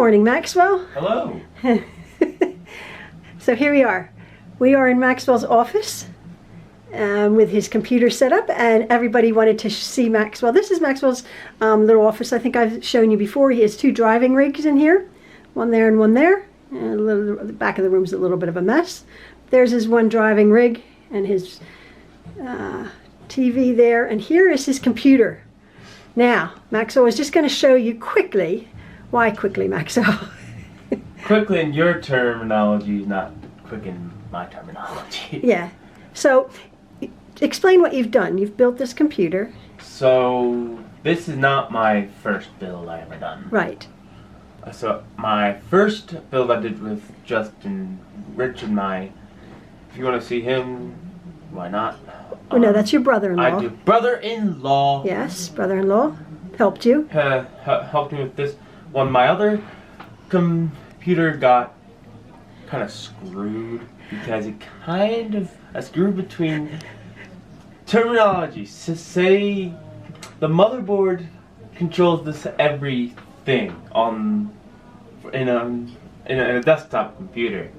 morning, Maxwell. Hello. So here we are. We are in Maxwell's office with his computer set up, and everybody wanted to see Maxwell. This is Maxwell's little office. I think I've shown you before. He has two driving rigs in here, one there and one there. And the back of the room is a little bit of a mess. There's his one driving rig and his TV there, and here is his computer. Now, Maxwell is just going to show you quickly. Why quickly, Maxwell? Quickly in your terminology, not quick in my terminology. Yeah. So, explain what you've done. You've built this computer. So, this is not my first build I ever done. Right. So, my first build I did with Justin Rich and if you want to see him, why not? Oh, no, that's your brother-in-law. I do. Brother-in-law. Yes, brother-in-law. Helped you. Helped me with this one. My other computer got kind of screwed because it kind of screwed between terminology. So say the motherboard controls this everything in a desktop computer.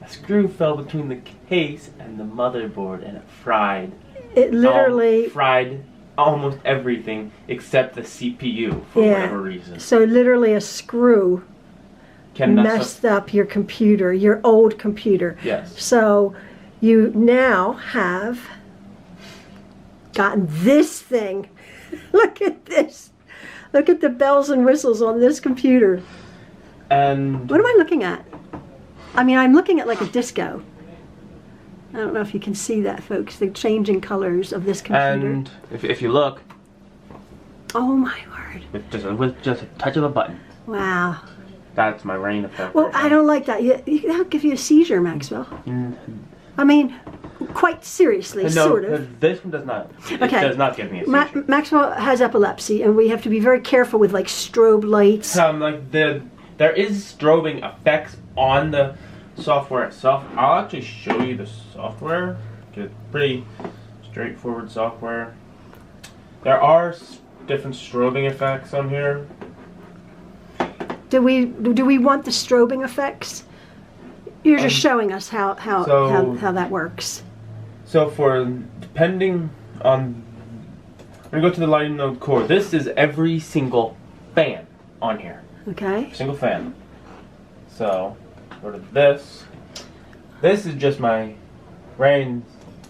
A screw fell between the case and the motherboard, and it fried. It literally fried almost everything except the CPU for whatever reason. So literally a screw messed up your computer, your old computer. Yes. So you now have gotten this thing. Look at this. Look at the bells and whistles on this computer. And what am I looking at? I mean, I'm looking at like a disco. I don't know if you can see that, folks. The changing colors of this computer. And if you look, oh my word! With just a touch of a button. Wow. That's my rain effect. Well, I don't like that. That'll give you a seizure, Maxwell. I mean, quite seriously, sort of. This one does not. It does not give me a seizure. Maxwell has epilepsy, and we have to be very careful with like strobe lights. There is strobing effects on the software itself. I'll actually show you the software. It's pretty straightforward software. There are different strobing effects on here. Do we want the strobing effects? You're just showing us how that works. So depending on, I'm gonna go to the lighting node core. This is every single fan on here. Okay. Single fan. So go to this. This is just my rain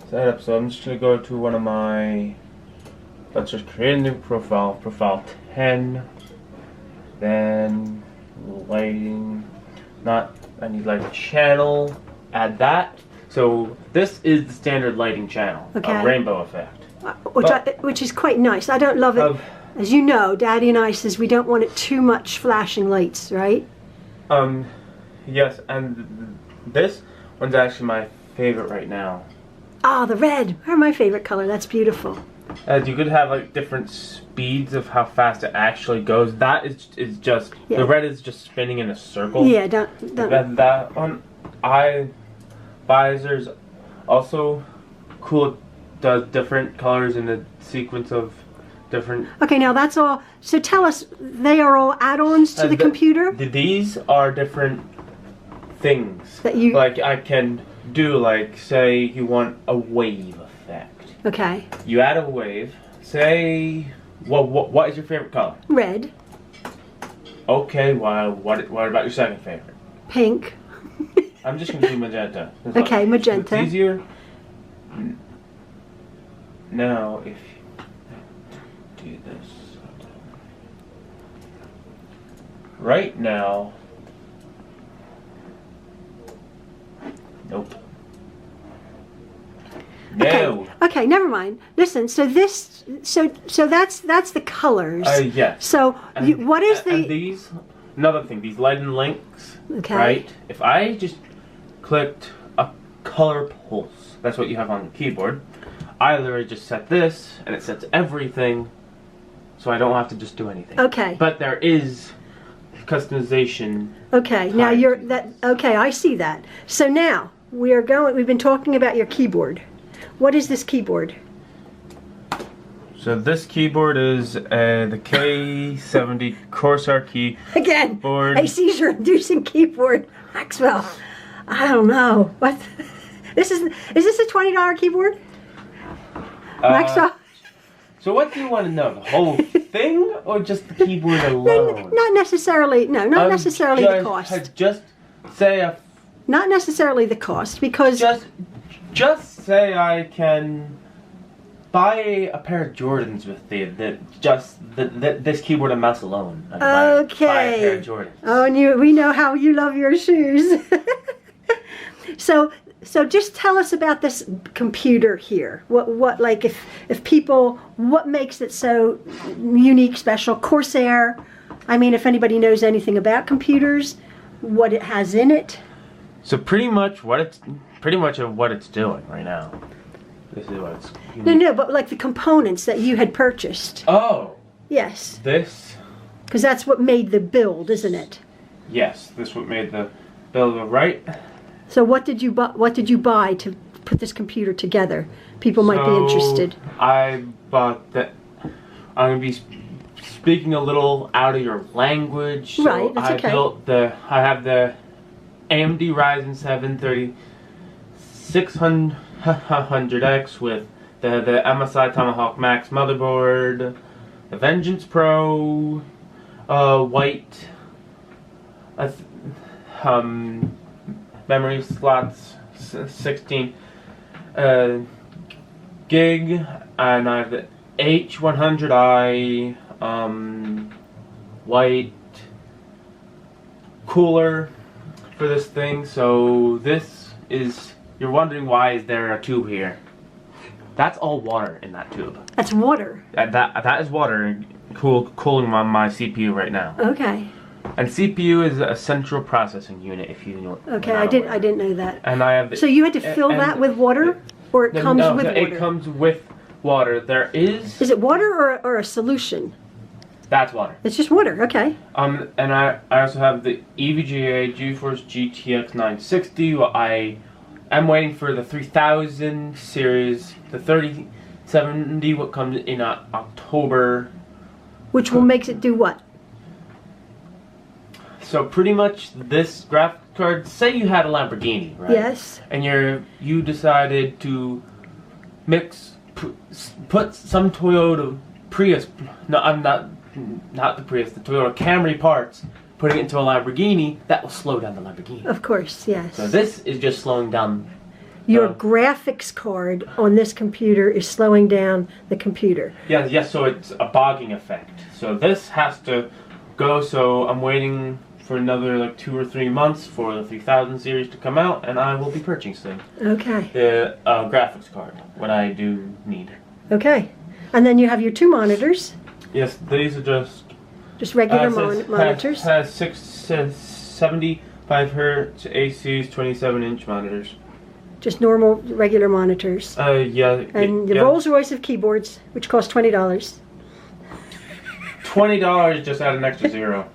setup. So I'm just gonna go to one of my. Let's just create a new profile. Profile 10. Then lighting. I need lighting channel. Add that. So this is the standard lighting channel. Okay. A rainbow effect. Which is quite nice. I don't love it. As you know, Daddy and I says we don't want it too much flashing lights, right? Yes, and this one's actually my favorite right now. Ah, the red. My favorite color. That's beautiful. You could have like different speeds of how fast it actually goes. That is just the red is just spinning in a circle. Yeah, don't. That one, visors also cool. It does different colors in the sequence of different. Okay, now that's all. So tell us, they are all add-ons to the computer? These are different things that you like. I can do like, say you want a wave effect. Okay. You add a wave. Say, what is your favorite color? Red. Okay. Well, what about your second favorite? Pink. I'm just gonna do magenta. Okay, magenta. It's easier. Now, if you do this right now, nope. No. Okay, never mind. Listen, so that's the colors. Yes. So what is the? And these, another thing, these lighting links. Okay. Right. If I just clicked a color pulse, that's what you have on the keyboard. I literally just set this, and it sets everything, so I don't have to just do anything. Okay. But there is customization. Okay. Now Okay, I see that. So now we've been talking about your keyboard. What is this keyboard? So this keyboard is the K70 Corsair Again, keyboard. a seizure-inducing keyboard. Maxwell, I don't know. What? Is this a $20 keyboard? Maxwell? So what do you want to know? The whole thing or just the keyboard alone? Not necessarily, no, not necessarily the cost. Just say Not necessarily the cost, because... Just say I can buy a pair of Jordans with this keyboard and mouse alone. I can buy a pair of Jordans. Oh, and we know how you love your shoes. So just tell us about this computer here. What like if people, what makes it so unique, special? Corsair. I mean, if anybody knows anything about computers, what it has in it. So pretty much what it's doing right now. This is what it's. No, but like the components that you had purchased. Oh. Yes. This. Because that's what made the build, isn't it? Yes, this what made the build, right? So what did you buy to put this computer together? People might be interested. I bought that. I'm gonna be speaking a little out of your language. So right, that's okay. I have the AMD Ryzen 7 3600X with the MSI Tomahawk Max motherboard, the Vengeance Pro, white, memory slots 16 gig, and I have the H100i white cooler for this thing. So this is, you're wondering why is there a tube here. That's all water in that tube. That's water. That is water cooling my CPU right now. Okay. And CPU is a central processing unit, if you know. Okay, I didn't know that. And I have. So you had to fill that with water, or it comes with water? It comes with water. There is. Is it water or a solution? That's water. It's just water. Okay. And I also have the EVGA GeForce GTX 960. Well, I am waiting for the 3000 series, the 3070, what comes in October. Which will makes it do what? So pretty much this graphics card, say you had a Lamborghini, right? Yes. And you decided to put some Toyota Prius, no, I'm not the Prius, the Toyota Camry parts, putting it into a Lamborghini, that will slow down the Lamborghini. Of course, yes. So this is just slowing down. Your graphics card on this computer is slowing down the computer. Yes, so it's a bogging effect. So this has to go, so I'm waiting for another like 2 or 3 months for the 3000 series to come out, and I will be purchasing the graphics card, what I do need. Okay. And then you have your 2 monitors. Yes, these are just regular monitors. Has 75 hertz ACs, 27-inch monitors. Just normal, regular monitors. Yeah. And the Rolls Royce of keyboards, which cost $20. $20, just add an extra 0.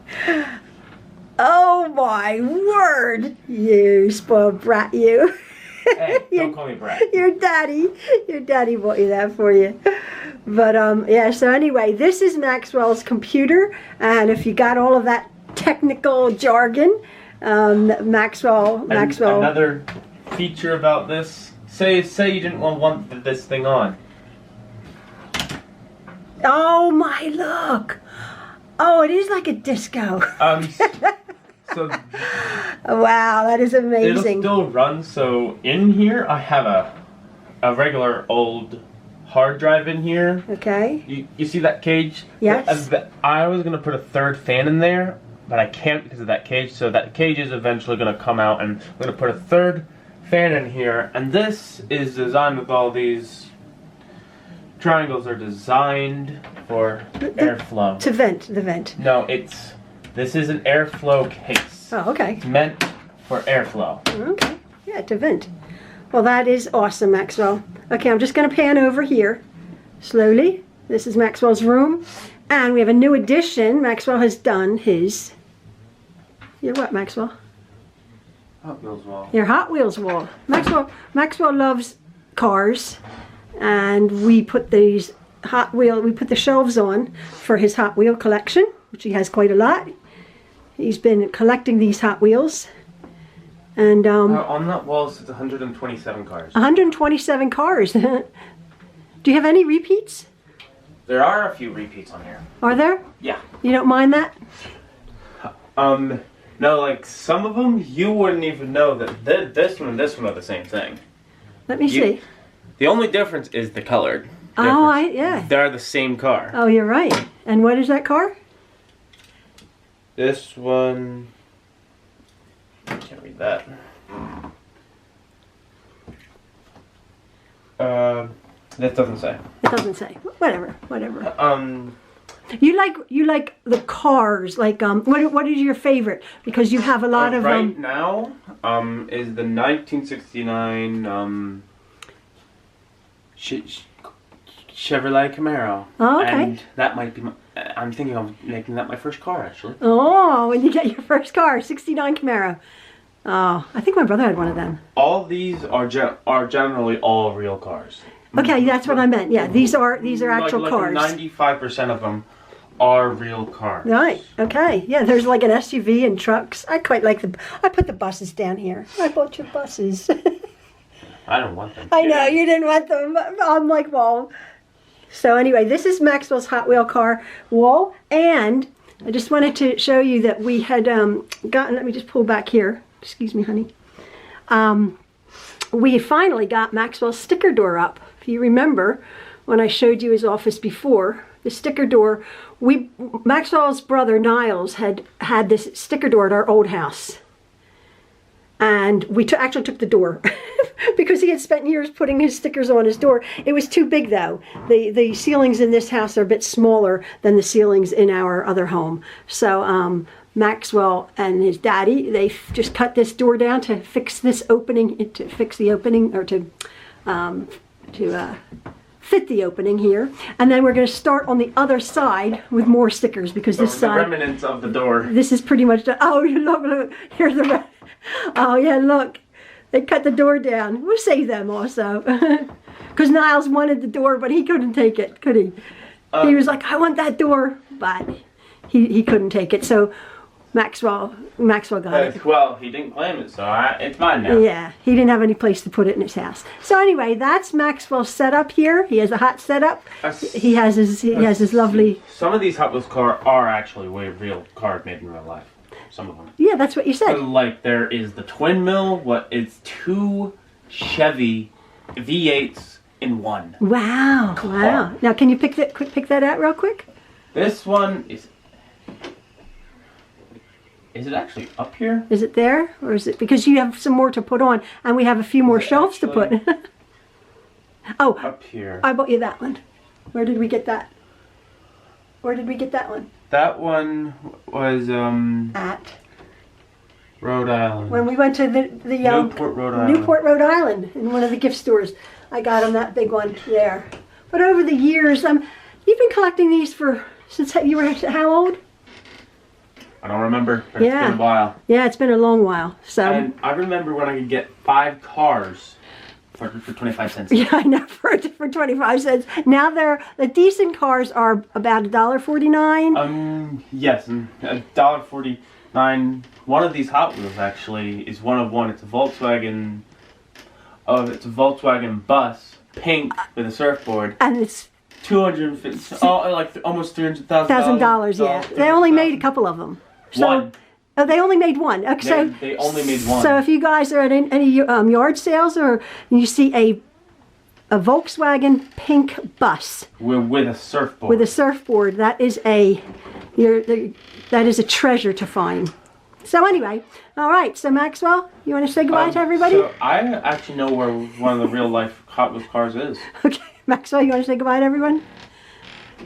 Oh my word! You spoiled brat, you. Hey, don't call me brat. Your daddy bought you that for you. But yeah, so anyway, this is Maxwell's computer, and if you got all of that technical jargon, Maxwell. Another feature about this, say you didn't want this thing on. Oh my, look! Oh, it is like a disco. So wow, that is amazing. It'll still run. So in here, I have a regular old hard drive in here. Okay. You see that cage? Yes. I was gonna put a 3rd fan in there, but I can't because of that cage. So that cage is eventually gonna come out, and I'm gonna put a 3rd fan in here. And this is designed with all these triangles are designed for airflow. To vent, the vent. No, this is an airflow case. Oh, okay. It's meant for airflow. Okay, yeah, to vent. Well, that is awesome, Maxwell. Okay, I'm just going to pan over here slowly. This is Maxwell's room. And we have a new addition. Maxwell has done his... Your what, Maxwell? Hot Wheels wall. Your Hot Wheels wall. Maxwell loves cars. And we put these Hot Wheel, we put the shelves on for his Hot Wheel collection, which he has quite a lot. He's been collecting these Hot Wheels. And on that wall it's 127 cars. 127 cars. Do you have any repeats? There are a few repeats on here. Are there? Yeah. You don't mind that? No, like some of them you wouldn't even know that this one and this one are the same thing. Let me see. The only difference is the color. Oh, yeah. They're the same car. Oh, you're right. And what is that car? This one, I can't read that. That doesn't say. It doesn't say. Whatever. You like the cars. Like what is your favorite? Because you have a lot of right now is the 1969 Chevrolet Camaro. Oh, okay. And that might be I'm thinking of making that my first car, actually. Oh, when you get your first car, 69 Camaro. Oh, I think my brother had one of them. All these are generally all real cars. Okay, that's what I meant. Yeah, these are actual cars. 95% of them are real cars. Right. Okay. Yeah, there's like an SUV and trucks. I quite like I put the buses down here. I bought your buses. I don't want them. I know you didn't want them. I'm like, well. So anyway, this is Maxwell's Hot Wheel car wall, and I just wanted to show you that we had gotten. Let me just pull back here. Excuse me, honey. We finally got Maxwell's sticker door up. If you remember, when I showed you his office before, the sticker door. Maxwell's brother Niles had this sticker door at our old house, and we actually took the door. Because he had spent years putting his stickers on his door. It was too big though. The ceilings in this house are a bit smaller than the ceilings in our other home. So Maxwell and his daddy, they just cut this door down to fix this opening, to fix the opening, or to fit the opening here. And then we're going to start on the other side with more stickers, because this side, the remnants of the door. This is pretty much done. Oh, look, here's the. Oh yeah, look. They cut the door down. We'll save them also. Because Niles wanted the door, but he couldn't take it, could he? He was like, I want that door, but he couldn't take it. So Maxwell got it. Well, he didn't claim it, so it's mine now. Yeah, he didn't have any place to put it in his house. So anyway, that's Maxwell's setup here. He has a hot setup. He has his lovely. Some of these Hot Wheels cars are actually real cars made in real life. Some of them. Yeah, that's what you said. Like there is the twin mill. It's 2 Chevy V8s in one. Wow, car. Wow. Now, can you pick that out real quick? This one is. Is it actually up here? Is it there, or is it because you have some more to put on, and we have a few more shelves to put? Oh, up here. I bought you that one. Where did we get that? Where did we get that one? That one was At Rhode Island. When we went to the Newport, Rhode Island. Newport, Rhode Island, in one of the gift stores. I got him that big one there. But over the years, you've been collecting these since you were how old? I don't remember. It's been a while. Yeah, it's been a long while. So. And I remember when I could get 5 cars for 25 cents. Yeah, I know, for 25 cents. Now the decent cars are about $1.49. Yes, and $1.49. One of these Hot Wheels actually is one of one. It's a Volkswagen. It's a Volkswagen bus, pink with a surfboard. And it's 250. Like almost $300,000. Yeah, they only made a couple of them. So, one. Oh, they only made one. Okay, they only made one. So if you guys are at any yard sales or you see a Volkswagen pink bus with a surfboard. With a surfboard, that is a treasure to find. So anyway, all right. So Maxwell, you want to say goodbye to everybody? So I actually know where one of the real life Hot Wheels cars is. Okay, Maxwell, you want to say goodbye to everyone?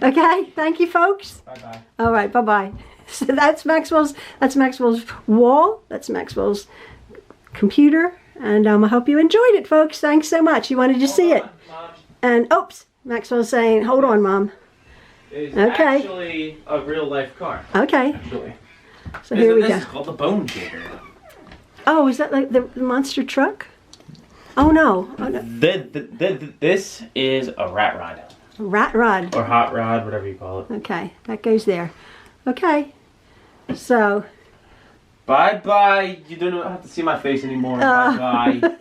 Okay, thank you, folks. Bye bye. All right, bye bye. So that's Maxwell's wall. That's Maxwell's computer, and I hope you enjoyed it, folks. Thanks so much. You wanted to see it. Mom. And oops, Maxwell's saying, "Hold on, Mom." It's okay. Actually a real life car. Okay. Actually. So here we go. This is called the Bone Gator. Oh, is that like the monster truck? Oh no. Oh, no. This is a rat rod. Rat rod. or hot rod, whatever you call it. Okay, that goes there. Okay, so. Bye bye. You don't have to see my face anymore. Bye bye.